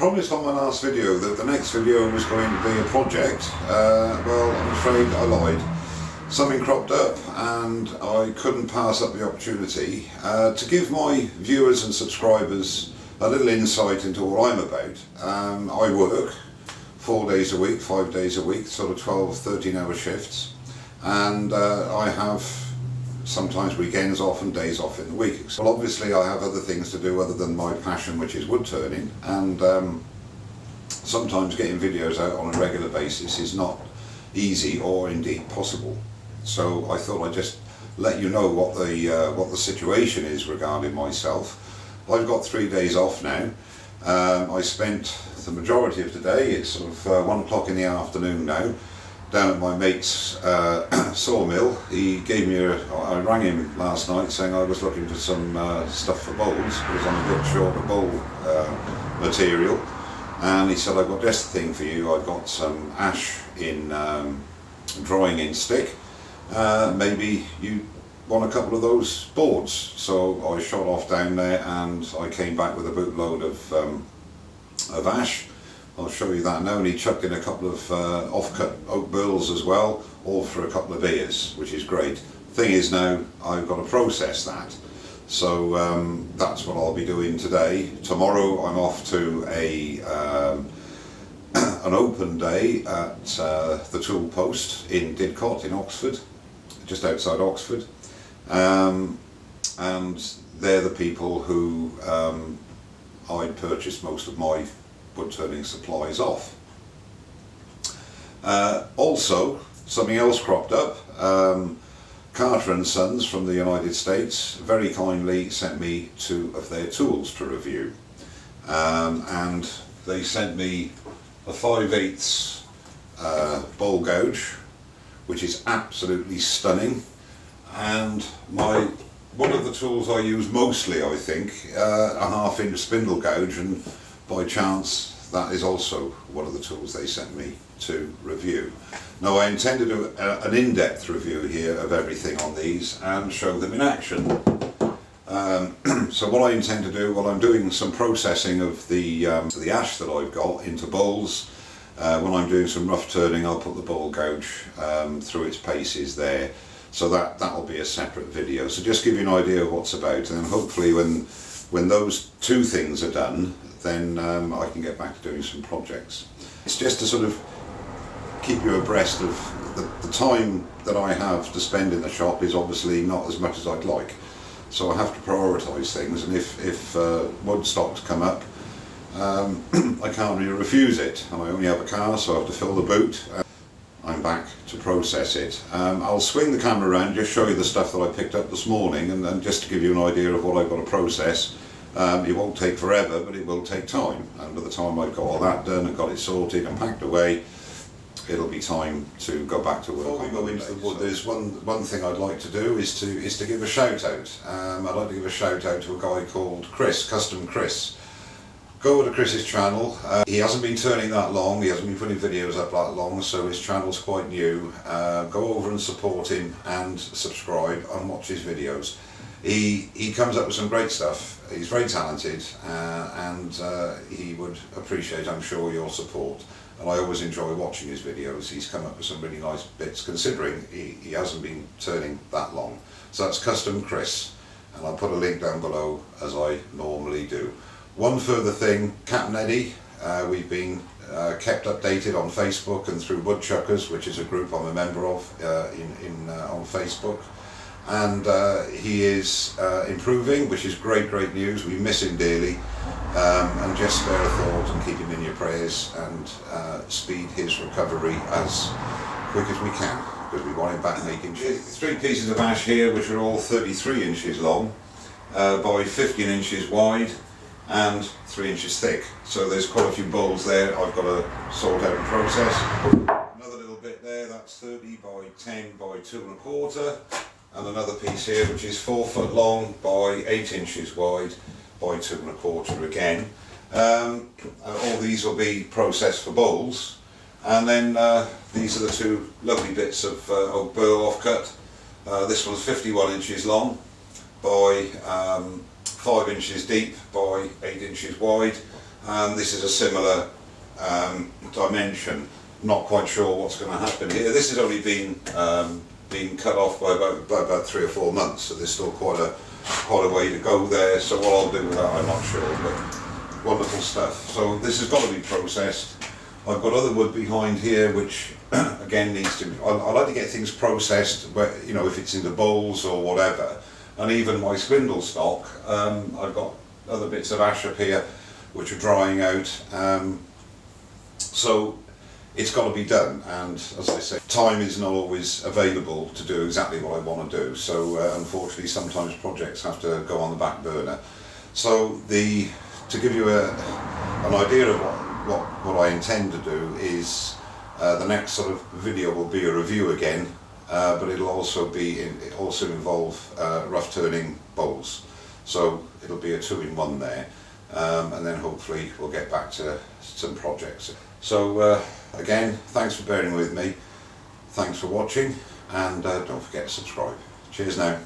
promised on my last video that the next video was going to be a project. Well, I'm afraid I lied. Something cropped up and I couldn't pass up the opportunity to give my viewers and subscribers a little insight into what I'm about. I work 4 days a week, 5 days a week, sort of 12, 13-hour shifts, and I have sometimes weekends off and days off in the week. So obviously I have other things to do other than my passion, which is wood turning, and sometimes getting videos out on a regular basis is not easy or indeed possible. So I thought I'd just let you know what the situation is regarding myself. I've got 3 days off now. I spent the majority of today, it's sort of 1 o'clock in the afternoon now, down at my mate's sawmill. He gave me I rang him last night saying I was looking for some stuff for bowls because I'm a bit short of bowl material, and he said, I've got this thing for you. I've got some ash in drying in stick, maybe you want a couple of those boards. So I shot off down there and I came back with a bootload of ash. I'll show you that now, and he chucked in a couple of off-cut oak burls as well, all for a couple of beers, which is great. Thing is now, I've got to process that. So that's what I'll be doing today. Tomorrow I'm off to an open day at the Tool Post in Didcot in Oxford, just outside Oxford. And they're the people who I purchased most of my wood turning supplies off. Also, something else cropped up. Carter and Sons from the United States very kindly sent me 2 of their tools to review, and they sent me a 5/8 bowl gouge, which is absolutely stunning, and one of the tools I use mostly, I think, a 1/2 inch spindle gouge, and by chance that is also one of the tools they sent me to review. Now I intend to do an in-depth review here of everything on these and show them in action. So what I intend to do, while I'm doing some processing of the ash that I've got into bowls, when I'm doing some rough turning, I'll put the bowl gouge through its paces there. So that'll be a separate video. So just give you an idea of what's about, and then hopefully when those 2 things are done, then I can get back to doing some projects. It's just to sort of keep you abreast of the time that I have to spend in the shop is obviously not as much as I'd like. So I have to prioritise things, and if wood stocks come up, I can't really refuse it, and I only have a car, so I have to fill the boot. I'm back to process it. I'll swing the camera around, just show you the stuff that I picked up this morning, and just to give you an idea of what I've got to process. It won't take forever, but it will take time, and by the time I've got all that done and got it sorted and packed away, it'll be time to go back to work. Before we go into the wood, there's one thing I'd like to do is to give a shout out. I'd like to give a shout out to a guy called Chris, Custom Chris. Go over to Chris's channel. He hasn't been turning that long, he hasn't been putting videos up that long, so his channel's quite new. Go over and support him and subscribe and watch his videos. He comes up with some great stuff. He's very talented, and he would appreciate, I'm sure, your support. And I always enjoy watching his videos. He's come up with some really nice bits, considering he hasn't been turning that long. So that's Custom Chris, and I'll put a link down below as I normally do. One further thing, Captain Eddie, we've been kept updated on Facebook and through Woodchuckers, which is a group I'm a member of on Facebook, and he is improving, which is great news. We miss him dearly, and just spare a thought and keep him in your prayers, and speed his recovery as quick as we can, because we want him back making cheese. 3 pieces of ash here, which are all 33 inches long by 15 inches wide and 3 inches thick. So there's quite a few bowls there I've got to sort out and process. Another little bit there, that's 30 by 10 by 2 1/4, and another piece here which is 4 foot long by 8 inches wide by 2 1/4 again. All these will be processed for bowls, and then these are the 2 lovely bits of oak burl offcut. This one's 51 inches long by 5 inches deep by 8 inches wide, and this is a similar dimension. Not quite sure what's going to happen here. This has only been cut off by about 3 or 4 months, so there's still quite a way to go there. So what I'll do with that, I'm not sure, but wonderful stuff. So this has got to be processed. I've got other wood behind here which again needs to, I like to get things processed, but you know, if it's into bowls or whatever. And even my spindle stock, I've got other bits of ash up here which are drying out, so it's got to be done, and as I say, time is not always available to do exactly what I want to do, so unfortunately sometimes projects have to go on the back burner. So to give you an idea of what I intend to do is the next sort of video will be a review again, but it'll also involve rough turning bowls, so it'll be a 2-in-1 there, and then hopefully we'll get back to some projects. So again, thanks for bearing with me, thanks for watching, and don't forget to subscribe. Cheers now.